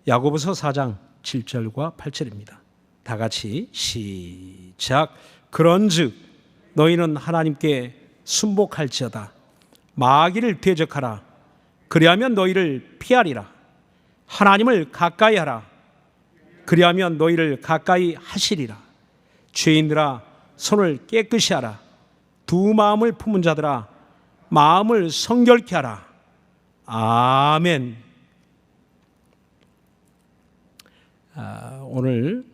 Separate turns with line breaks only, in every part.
야고보서 4장 7절과 8절입니다. 다 같이 시작. 그런즉 너희는 하나님께 순복할지어다. 마귀를 대적하라. 그리하면 너희를 피하리라. 하나님을 가까이 하라. 그리하면 너희를 가까이 하시리라. 죄인들아 손을 깨끗이 하라. 두 마음을 품은 자들아 마음을 성결케 하라. 아멘. 오늘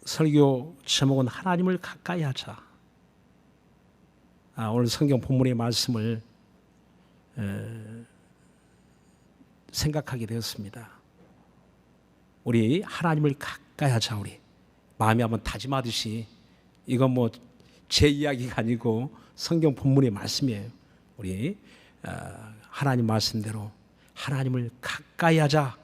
설교 제목은 하나님을 가까이 하자. 오늘 성경 본문의 말씀을 생각하게 되었습니다. 우리 하나님을 가까이 하자. 우리 마음이 한번 다짐하듯이, 이건 뭐 제 이야기가 아니고 성경 본문의 말씀이에요. 우리 하나님 말씀대로 하나님을 가까이 하자.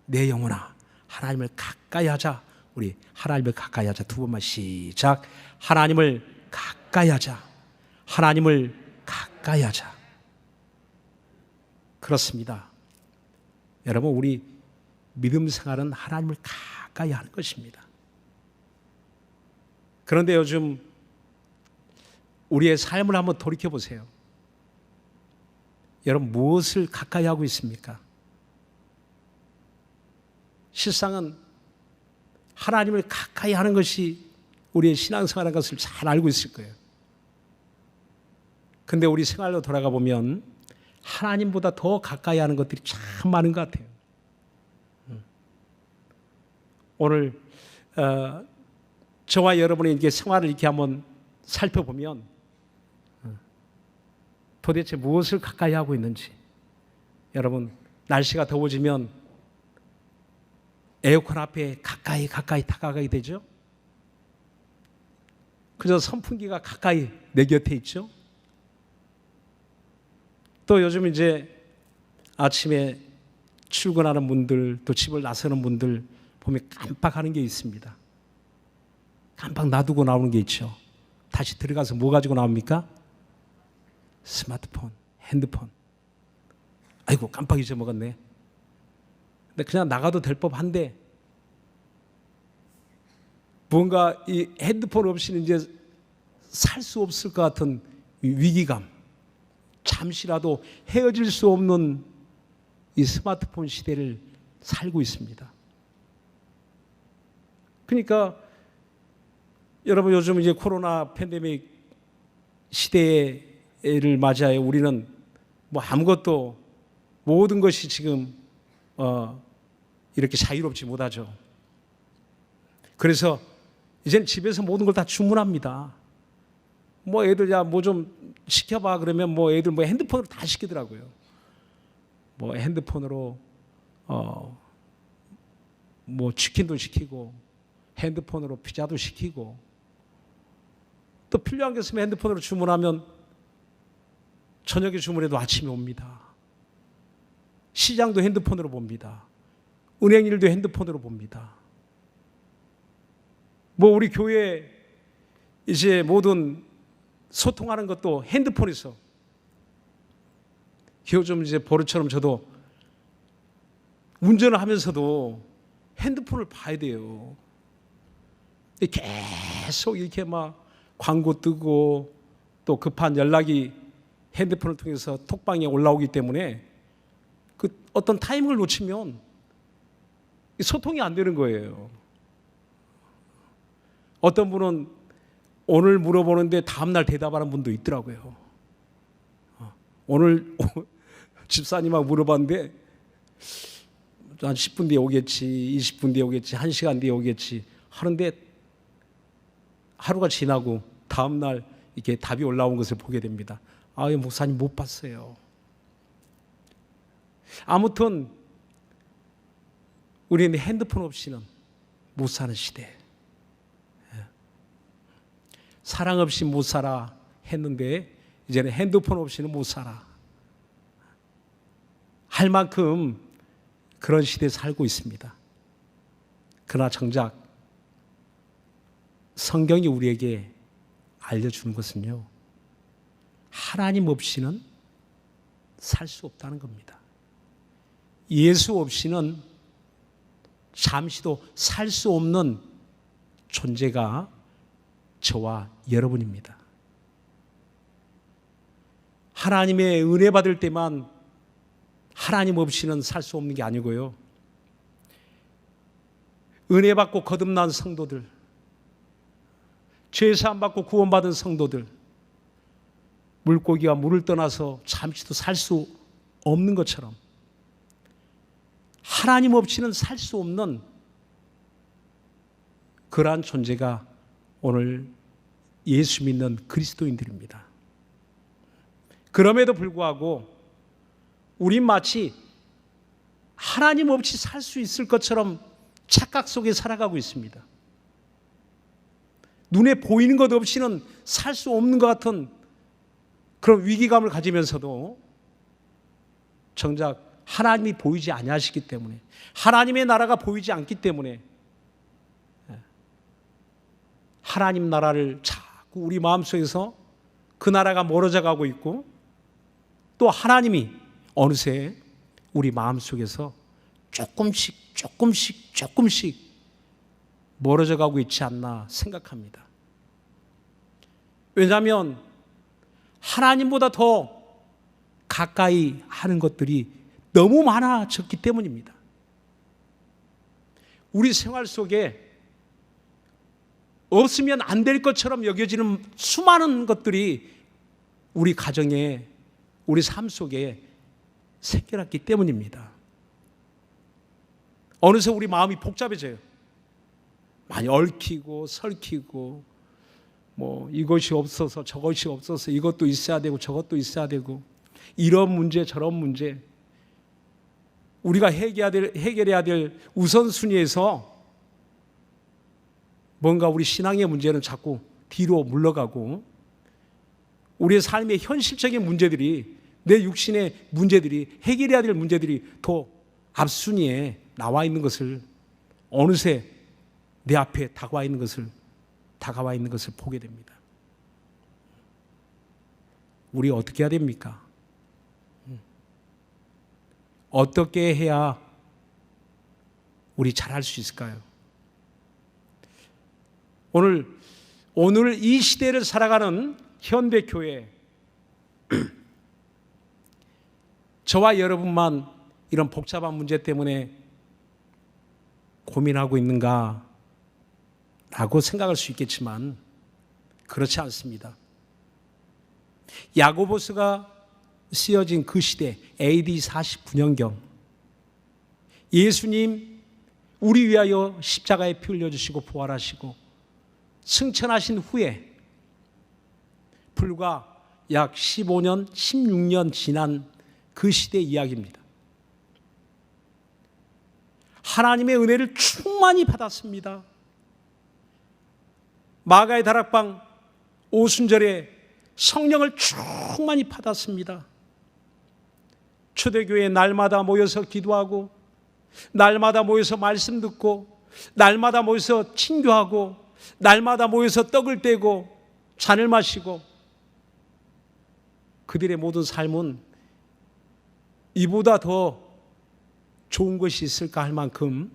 내 영혼아 하나님을 가까이 하자. 우리 하나님을 가까이 하자. 두 번만 시작. 하나님을 가까이 하자. 하나님을 가까이 하자. 그렇습니다. 여러분, 우리 믿음 생활은 하나님을 가까이 하는 것입니다. 그런데 요즘 우리의 삶을 한번 돌이켜 보세요. 여러분, 무엇을 가까이 하고 있습니까? 실상은 하나님을 가까이 하는 것이 우리의 신앙생활인 것을 잘 알고 있을 거예요. 근데 우리 생활로 돌아가 보면 하나님보다 더 가까이 하는 것들이 참 많은 것 같아요. 오늘 저와 여러분의 이렇게 생활을 이렇게 한번 살펴보면 도대체 무엇을 가까이 하고 있는지. 여러분, 날씨가 더워지면 에어컨 앞에 가까이 다가가게 되죠. 그저 선풍기가 가까이 내 곁에 있죠. 또 요즘 이제 아침에 출근하는 분들, 또 집을 나서는 분들 보면 깜빡하는 게 있습니다. 깜빡 놔두고 나오는 게 있죠. 다시 들어가서 뭐 가지고 나옵니까? 스마트폰, 핸드폰. 아이고, 깜빡 잊어먹었네. 근데 그냥 나가도 될 법한데 뭔가 이 핸드폰 없이는 이제 살 수 없을 것 같은 위기감, 잠시라도 헤어질 수 없는 이 스마트폰 시대를 살고 있습니다. 그러니까 여러분, 요즘 이제 코로나 팬데믹 시대를 맞이하여 우리는 뭐 아무것도, 모든 것이 지금 이렇게 자유롭지 못하죠. 그래서 이제는 집에서 모든 걸 다 주문합니다. 뭐 애들 야 뭐 좀 시켜봐 그러면 뭐 애들 뭐 핸드폰으로 다 시키더라고요. 뭐 핸드폰으로 뭐 치킨도 시키고 핸드폰으로 피자도 시키고, 또 필요한 게 있으면 핸드폰으로 주문하면 저녁에 주문해도 아침에 옵니다. 시장도 핸드폰으로 봅니다. 은행 일도 핸드폰으로 봅니다. 뭐 우리 교회 이제 모든 소통하는 것도 핸드폰에서. 요즘 이제 버릇처럼 저도 운전을 하면서도 핸드폰을 봐야 돼요. 계속 이렇게 막 광고 뜨고 또 급한 연락이 핸드폰을 통해서 톡방에 올라오기 때문에 그 어떤 타이밍을 놓치면 소통이 안 되는 거예요. 어떤 분은 오늘 물어보는데 다음날 대답하는 분도 있더라고요. 오늘 집사님하고 물어봤는데 한 10분 뒤에 오겠지, 20분 뒤에 오겠지, 1시간 뒤에 오겠지 하는데 하루가 지나고 다음날 이렇게 답이 올라온 것을 보게 됩니다. 목사님 못 봤어요. 아무튼 우리는 핸드폰 없이는 못 사는 시대. 사랑 없이 못 살아 했는데 이제는 핸드폰 없이는 못 살아 할 만큼 그런 시대에 살고 있습니다. 그러나 정작 성경이 우리에게 알려주는 것은요, 하나님 없이는 살 수 없다는 겁니다. 예수 없이는 잠시도 살 수 없는 존재가 저와 여러분입니다. 하나님의 은혜 받을 때만 하나님 없이는 살 수 없는 게 아니고요. 은혜 받고 거듭난 성도들, 죄 사함 받고 구원받은 성도들, 물고기가 물을 떠나서 잠시도 살 수 없는 것처럼 하나님 없이는 살 수 없는 그러한 존재가 오늘 예수 믿는 그리스도인들입니다. 그럼에도 불구하고 우린 마치 하나님 없이 살 수 있을 것처럼 착각 속에 살아가고 있습니다. 눈에 보이는 것 없이는 살 수 없는 것 같은 그런 위기감을 가지면서도 정작 하나님이 보이지 아니하시기 때문에, 하나님의 나라가 보이지 않기 때문에 하나님 나라를 자꾸 우리 마음속에서 그 나라가 멀어져 가고 있고, 또 하나님이 어느새 우리 마음속에서 조금씩 멀어져 가고 있지 않나 생각합니다. 왜냐하면 하나님보다 더 가까이 하는 것들이 너무 많아졌기 때문입니다. 우리 생활 속에 없으면 안 될 것처럼 여겨지는 수많은 것들이 우리 가정에, 우리 삶 속에 생겨났기 때문입니다. 어느새 우리 마음이 복잡해져요. 많이 얽히고 설키고, 이것이 없어서 저것이 없어서 이것도 있어야 되고 저것도 있어야 되고, 이런 문제 저런 문제, 우리가 해결해야 될 우선순위에서 뭔가 우리 신앙의 문제는 자꾸 뒤로 물러가고, 우리의 삶의 현실적인 문제들이, 내 육신의 문제들이, 해결해야 될 문제들이 더 앞순위에 나와 있는 것을, 어느새 내 앞에 다가와 있는 것을 보게 됩니다. 우리 어떻게 해야 됩니까? 어떻게 해야 우리 잘할 수 있을까요? 오늘 이 시대를 살아가는 현대교회, 저와 여러분만 이런 복잡한 문제 때문에 고민하고 있는가 라고 생각할 수 있겠지만 그렇지 않습니다. 야고보서가 쓰여진 그 시대, AD 49년경, 예수님 우리 위하여 십자가에 피 흘려주시고 부활하시고 승천하신 후에 불과 약 15년, 16년 지난 그 시대 이야기입니다. 하나님의 은혜를 충만히 받았습니다. 마가의 다락방 오순절에 성령을 충만히 받았습니다. 초대교회에 날마다 모여서 기도하고, 날마다 모여서 말씀 듣고, 날마다 모여서 친교하고, 날마다 모여서 떡을 떼고 잔을 마시고, 그들의 모든 삶은 이보다 더 좋은 것이 있을까 할 만큼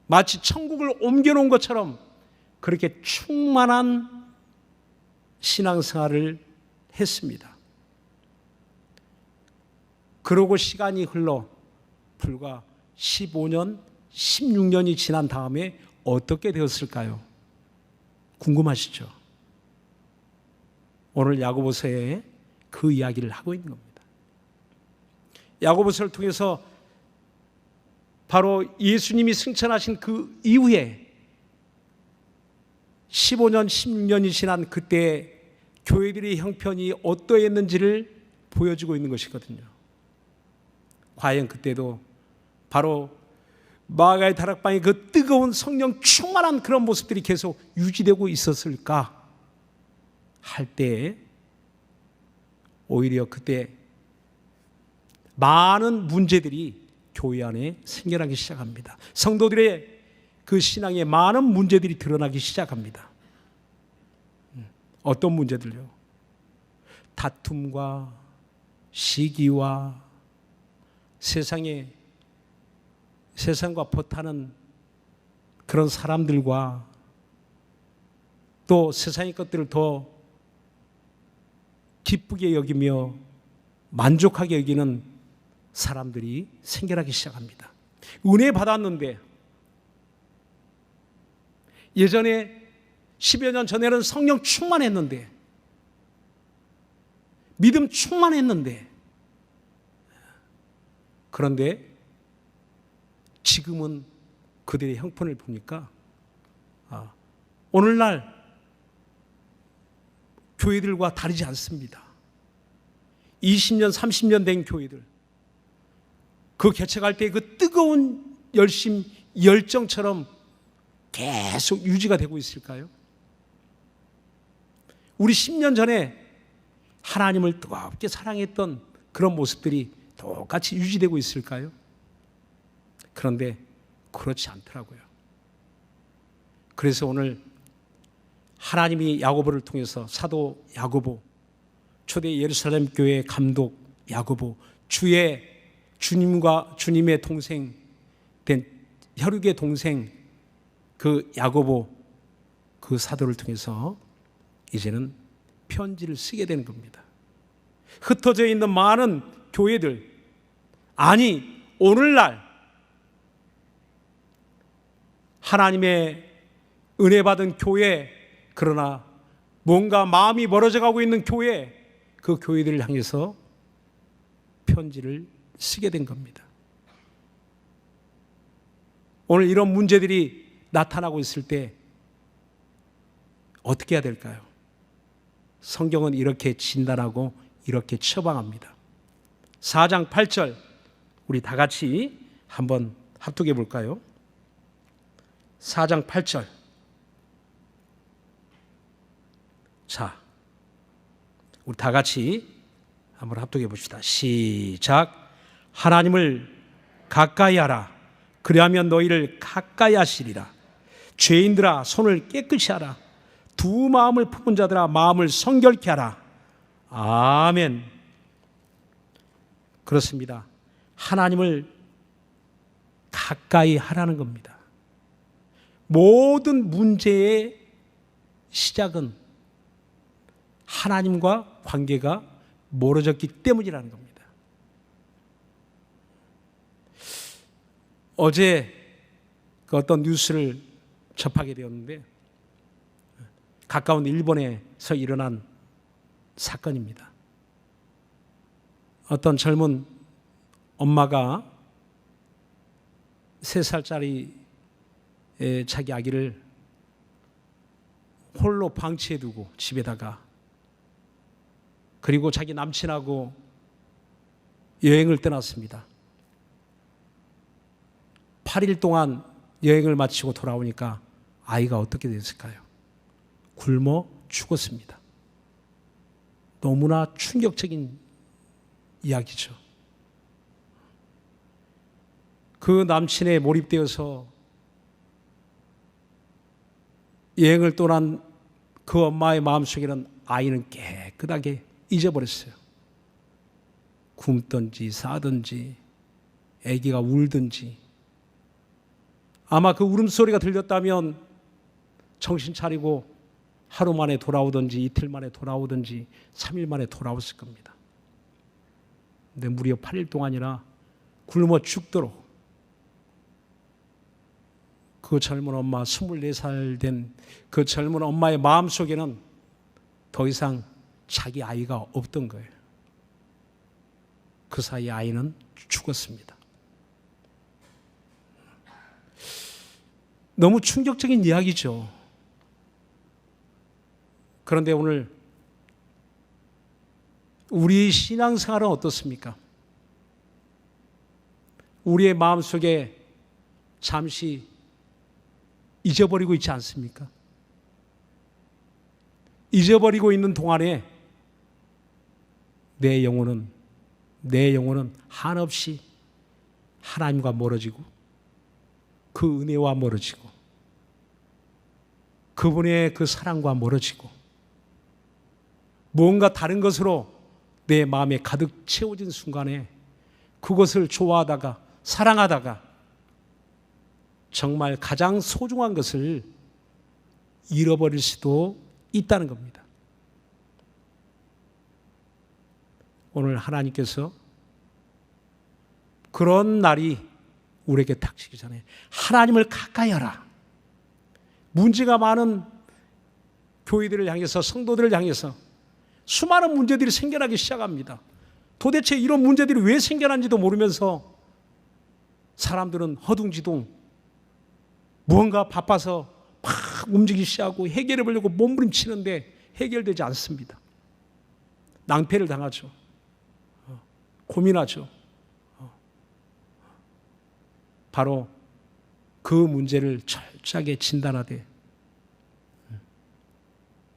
마치 천국을 옮겨놓은 것처럼 그렇게 충만한 신앙생활을 했습니다. 그러고 시간이 흘러 불과 15년, 16년이 지난 다음에 어떻게 되었을까요? 궁금하시죠? 오늘 야고보서에 그 이야기를 하고 있는 겁니다. 야고보서를 통해서 바로 예수님이 승천하신 그 이후에 15년, 16년이 지난 그때 교회들의 형편이 어떠했는지를 보여주고 있는 것이거든요. 과연 그때도 바로 마가의 다락방의 그 뜨거운 성령 충만한 그런 모습들이 계속 유지되고 있었을까 할 때, 오히려 그때 많은 문제들이 교회 안에 생겨나기 시작합니다. 성도들의 그 신앙에 많은 문제들이 드러나기 시작합니다. 어떤 문제들요? 다툼과 시기와 세상과 버타는 그런 사람들과 또 세상의 것들을 더 기쁘게 여기며 만족하게 여기는 사람들이 생겨나기 시작합니다. 은혜 받았는데 예전에 10여 년 전에는 성령 충만했는데 믿음 충만했는데 그런데 지금은 그들의 형편을 보니까 오늘날 교회들과 다르지 않습니다. 20년, 30년 된 교회들, 그 개척할 때 그 뜨거운 열심, 열정처럼 계속 유지가 되고 있을까요? 우리 10년 전에 하나님을 뜨겁게 사랑했던 그런 모습들이 똑같이 유지되고 있을까요? 그런데 그렇지 않더라고요. 그래서 오늘 하나님이 야고보를 통해서 사도 야고보, 초대 예루살렘 교회 감독 야고보, 주님의 동생 된 혈육의 동생 그 야고보, 그 사도를 통해서 이제는 편지를 쓰게 되는 겁니다. 흩어져 있는 많은 교회들, 아니 오늘날 하나님의 은혜 받은 교회, 그러나 뭔가 마음이 멀어져 가고 있는 교회, 그 교회들을 향해서 편지를 쓰게 된 겁니다. 오늘 이런 문제들이 나타나고 있을 때 어떻게 해야 될까요? 성경은 이렇게 진단하고 이렇게 처방합니다. 4장 8절 우리 다 같이 한번 합독해 볼까요? 4장 8절. 자, 우리 다 같이 한번 합독해 봅시다. 시작. 하나님을 가까이 하라. 그리하면 너희를 가까이 하시리라. 죄인들아 손을 깨끗이 하라. 두 마음을 품은 자들아 마음을 성결케 하라. 아멘. 그렇습니다. 하나님을 가까이 하라는 겁니다. 모든 문제의 시작은 하나님과 관계가 멀어졌기 때문이라는 겁니다. 어제 그 어떤 뉴스를 접하게 되었는데 가까운 일본에서 일어난 사건입니다. 어떤 젊은 엄마가 3살짜리 자기 아기를 홀로 방치해 두고 집에다가, 그리고 자기 남친하고 여행을 떠났습니다. 8일 동안 여행을 마치고 돌아오니까 아이가 어떻게 됐을까요? 굶어 죽었습니다. 너무나 충격적인 이야기죠. 그 남친에 몰입되어서 여행을 떠난 그 엄마의 마음속에는 아이는 깨끗하게 잊어버렸어요. 굶든지 싸든지 아기가 울든지, 아마 그 울음소리가 들렸다면 정신 차리고 하루 만에 돌아오든지 이틀 만에 돌아오든지 3일 만에 돌아왔을 겁니다. 근데 무려 8일 동안이나 굶어 죽도록 그 젊은 엄마, 24살 된 그 젊은 엄마의 마음속에는 더 이상 자기 아이가 없던 거예요. 그 사이 아이는 죽었습니다. 너무 충격적인 이야기죠. 그런데 오늘 우리 신앙생활은 어떻습니까? 우리의 마음속에 잠시 잊어버리고 있지 않습니까? 잊어버리고 있는 동안에 내 영혼은 한없이 하나님과 멀어지고 그 은혜와 멀어지고 그분의 그 사랑과 멀어지고 무언가 다른 것으로 내 마음에 가득 채워진 순간에 그것을 좋아하다가 사랑하다가 정말 가장 소중한 것을 잃어버릴 수도 있다는 겁니다. 오늘 하나님께서 그런 날이 우리에게 닥치기 전에 하나님을 가까이 하라. 문제가 많은 교회들을 향해서, 성도들을 향해서 수많은 문제들이 생겨나기 시작합니다. 도대체 이런 문제들이 왜 생겨난지도 모르면서 사람들은 허둥지둥 무언가 바빠서 막 움직이기 시작하고 해결해 보려고 몸부림치는데 해결되지 않습니다. 낭패를 당하죠. 고민하죠. 바로 그 문제를 철저하게 진단하되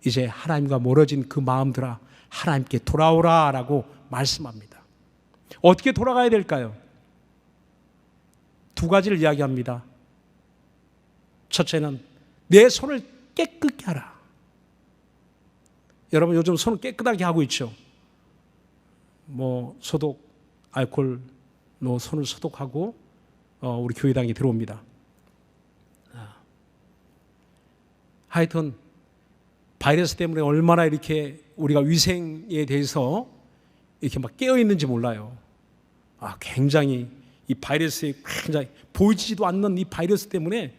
이제 하나님과 멀어진 그 마음들아 하나님께 돌아오라 라고 말씀합니다. 어떻게 돌아가야 될까요? 두 가지를 이야기합니다. 첫째는 내 손을 깨끗게 하라. 여러분 요즘 손을 깨끗하게 하고 있죠. 소독, 알코올로 손을 소독하고 우리 교회당에 들어옵니다. 하여튼 바이러스 때문에 얼마나 이렇게 우리가 위생에 대해서 이렇게 막 깨어 있는지 몰라요. 굉장히 이 바이러스에 굉장히 보이지도 않는 이 바이러스 때문에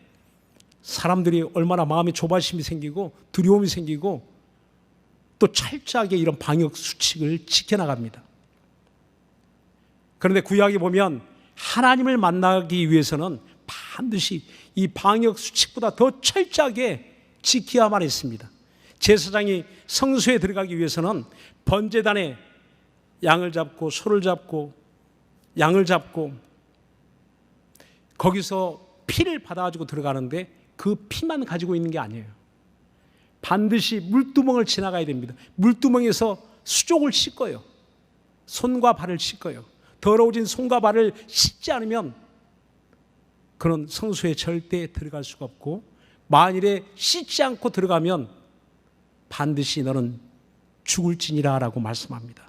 사람들이 얼마나 마음에 조바심이 생기고 두려움이 생기고 또 철저하게 이런 방역 수칙을 지켜나갑니다. 그런데 구약에 보면 하나님을 만나기 위해서는 반드시 이 방역 수칙보다 더 철저하게 지켜야만 했습니다. 제사장이 성소에 들어가기 위해서는 번제단에 양을 잡고 소를 잡고 양을 잡고 거기서 피를 받아가지고 들어가는데 그 피만 가지고 있는 게 아니에요. 반드시 물두멍을 지나가야 됩니다. 물두멍에서 수족을 씻어요. 손과 발을 씻어요. 더러워진 손과 발을 씻지 않으면 그런 성소에 절대 들어갈 수가 없고, 만일에 씻지 않고 들어가면 반드시 너는 죽을지니라 라고 말씀합니다.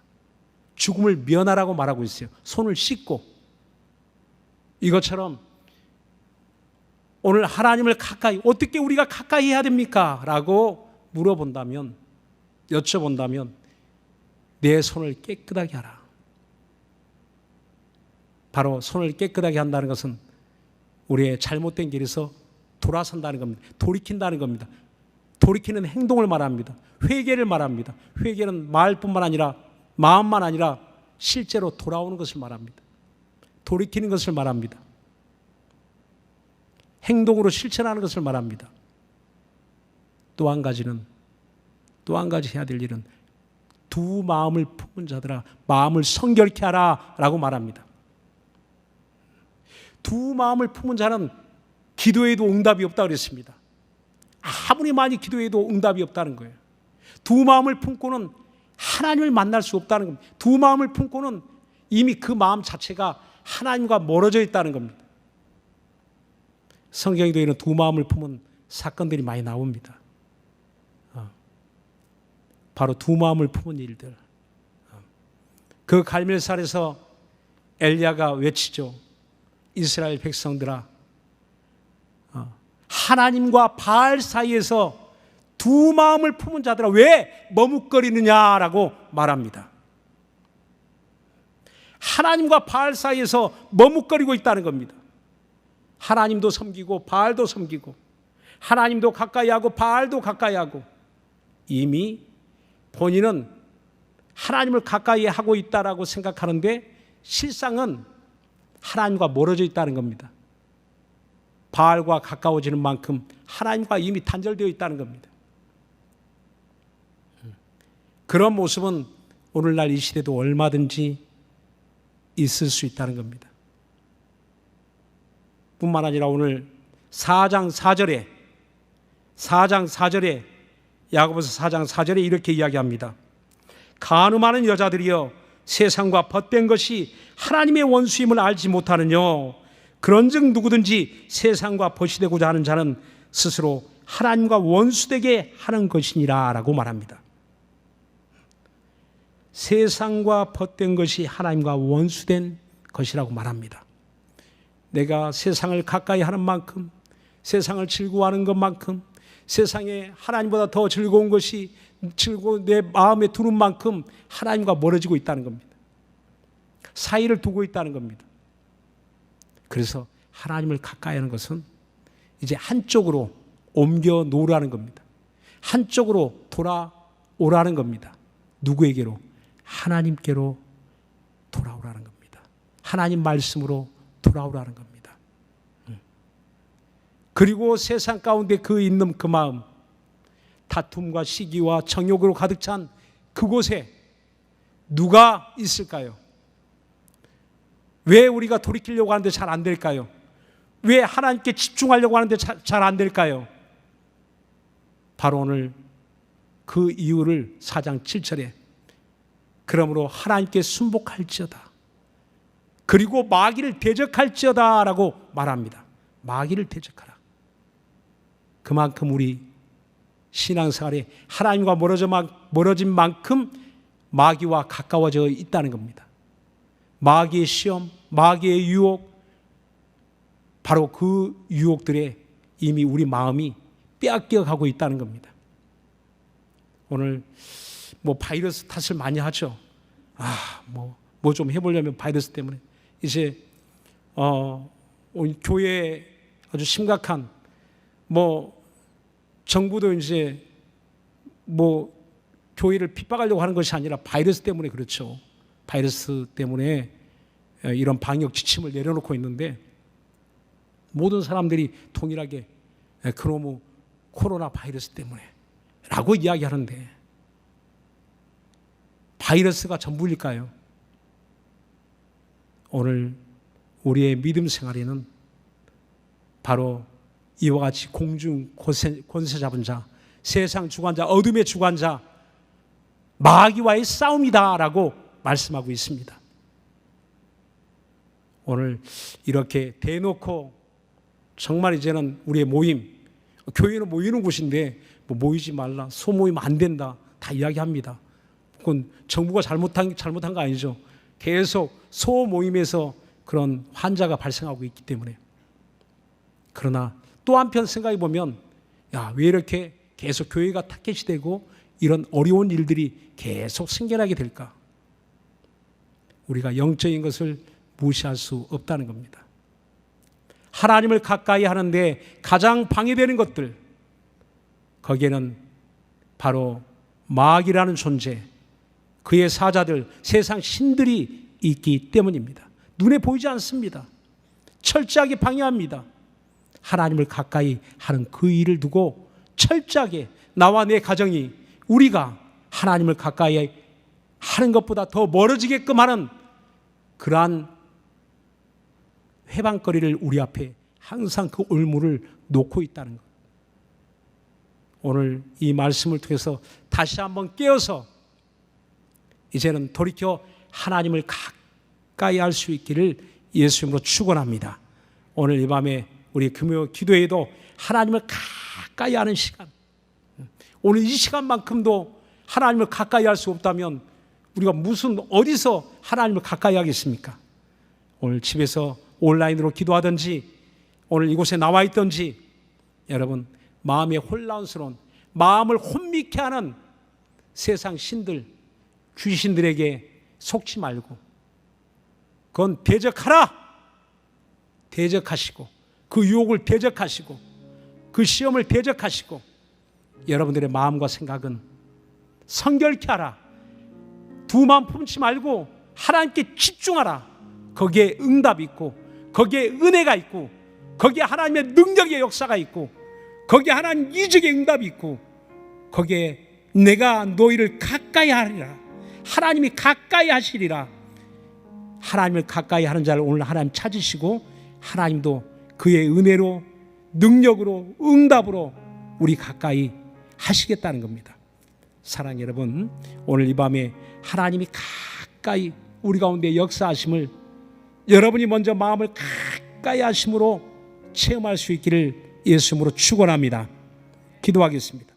죽음을 면하라고 말하고 있어요. 손을 씻고. 이것처럼 오늘 하나님을 가까이, 어떻게 우리가 가까이 해야 됩니까? 라고 물어본다면, 여쭤본다면 내 손을 깨끗하게 하라. 바로 손을 깨끗하게 한다는 것은 우리의 잘못된 길에서 돌아선다는 겁니다. 돌이킨다는 겁니다. 돌이키는 행동을 말합니다. 회개를 말합니다. 회개는 말뿐만 아니라 마음만 아니라 실제로 돌아오는 것을 말합니다. 돌이키는 것을 말합니다. 행동으로 실천하는 것을 말합니다. 또 한 가지 해야 될 일은 두 마음을 품은 자들아 마음을 성결케 하라 라고 말합니다. 두 마음을 품은 자는 기도해도 응답이 없다 그랬습니다. 아무리 많이 기도해도 응답이 없다는 거예요. 두 마음을 품고는 하나님을 만날 수 없다는 겁니다. 두 마음을 품고는 이미 그 마음 자체가 하나님과 멀어져 있다는 겁니다. 성경에도 이런 두 마음을 품은 사건들이 많이 나옵니다. 바로 두 마음을 품은 일들. 그 갈멜산에서 엘리야가 외치죠. 이스라엘 백성들아, 하나님과 바알 사이에서 두 마음을 품은 자들아 왜 머뭇거리느냐라고 말합니다. 하나님과 바알 사이에서 머뭇거리고 있다는 겁니다. 하나님도 섬기고 바알도 섬기고, 하나님도 가까이 하고 바알도 가까이 하고, 이미 본인은 하나님을 가까이 하고 있다라고 생각하는데 실상은 하나님과 멀어져 있다는 겁니다. 바알과 가까워지는 만큼 하나님과 이미 단절되어 있다는 겁니다. 그런 모습은 오늘날 이 시대도 얼마든지 있을 수 있다는 겁니다. 뿐만 아니라 오늘 4장 4절에 야고보서 4장 4절에 이렇게 이야기합니다. 간음하는 여자들이여 세상과 벗된 것이 하나님의 원수임을 알지 못하느뇨. 그런즉 누구든지 세상과 벗이 되고자 하는 자는 스스로 하나님과 원수되게 하는 것이니라 라고 말합니다. 세상과 벗된 것이 하나님과 원수된 것이라고 말합니다. 내가 세상을 가까이 하는 만큼, 세상을 즐거워하는 것만큼, 세상에 하나님보다 더 즐거운 것이 내 마음에 두는 만큼 하나님과 멀어지고 있다는 겁니다. 사이를 두고 있다는 겁니다. 그래서 하나님을 가까이 하는 것은 이제 한쪽으로 옮겨 놓으라는 겁니다. 한쪽으로 돌아오라는 겁니다. 누구에게로? 하나님께로 돌아오라는 겁니다. 하나님 말씀으로 돌아오라는 겁니다. 그리고 세상 가운데 있는 그 마음, 다툼과 시기와 정욕으로 가득 찬 그곳에 누가 있을까요? 왜 우리가 돌이키려고 하는데 잘 안 될까요? 왜 하나님께 집중하려고 하는데 잘 안 될까요? 바로 오늘 그 이유를 4장 7절에 그러므로 하나님께 순복할지어다, 그리고 마귀를 대적할지어다 라고 말합니다. 마귀를 대적하라. 그만큼 우리 신앙생활에 하나님과 멀어진 만큼 마귀와 가까워져 있다는 겁니다. 마귀의 시험, 마귀의 유혹, 바로 그 유혹들에 이미 우리 마음이 빼앗겨 가고 있다는 겁니다. 오늘 바이러스 탓을 많이 하죠. 뭐 좀 해보려면 바이러스 때문에 이제 교회에 아주 심각한 정부도 이제 교회를 핍박하려고 하는 것이 아니라 바이러스 때문에 그렇죠. 바이러스 때문에 이런 방역 지침을 내려놓고 있는데 모든 사람들이 동일하게 그놈의 코로나 바이러스 때문에 라고 이야기하는데 바이러스가 전부일까요? 오늘 우리의 믿음 생활에는 바로 이와 같이 공중 권세 잡은 자, 세상 주관자, 어둠의 주관자, 마귀와의 싸움이다라고 말씀하고 있습니다. 오늘 이렇게 대놓고 정말 이제는 우리의 모임, 교회는 모이는 곳인데 모이지 말라, 소모임 안 된다 다 이야기합니다. 그건 정부가 잘못한 거 아니죠. 계속 소모임에서 그런 환자가 발생하고 있기 때문에. 그러나 또 한편 생각해 보면 왜 이렇게 계속 교회가 타겟이 되고 이런 어려운 일들이 계속 생겨나게 될까? 우리가 영적인 것을 무시할 수 없다는 겁니다. 하나님을 가까이 하는데 가장 방해되는 것들, 거기에는 바로 마귀라는 존재, 그의 사자들, 세상 신들이 있기 때문입니다. 눈에 보이지 않습니다. 철저하게 방해합니다. 하나님을 가까이 하는 그 일을 두고 철저하게 나와 내 가정이, 우리가 하나님을 가까이 하는 것보다 더 멀어지게끔 하는 그러한 회방거리를 우리 앞에 항상 그 올무를 놓고 있다는 것. 오늘 이 말씀을 통해서 다시 한번 깨어서 이제는 돌이켜 하나님을 가까이 할 수 있기를 예수님으로 축원합니다. 오늘 이 밤에 우리 금요 기도에도 하나님을 가까이 하는 시간, 오늘 이 시간만큼도 하나님을 가까이 할 수 없다면 우리가 어디서 하나님을 가까이 하겠습니까? 오늘 집에서 온라인으로 기도하든지 오늘 이곳에 나와 있든지 여러분 마음에 혼란스러운, 마음을 혼미케 하는 세상 신들, 귀신들에게 속지 말고 그건 대적하시고 그 유혹을 대적하시고 그 시험을 대적하시고 여러분들의 마음과 생각은 성결케 하라. 두 마음 품지 말고 하나님께 집중하라. 거기에 응답이 있고 거기에 은혜가 있고 거기에 하나님의 능력의 역사가 있고 거기에 하나님 이적의 응답이 있고 거기에 내가 너희를 가까이 하리라. 하나님이 가까이 하시리라. 하나님을 가까이 하는 자를 오늘 하나님 찾으시고 하나님도 그의 은혜로 능력으로 응답으로 우리 가까이 하시겠다는 겁니다. 사랑하는 여러분, 오늘 이 밤에 하나님이 가까이 우리 가운데 역사하심을 여러분이 먼저 마음을 가까이 하심으로 체험할 수 있기를 예수님으로 축원합니다. 기도하겠습니다.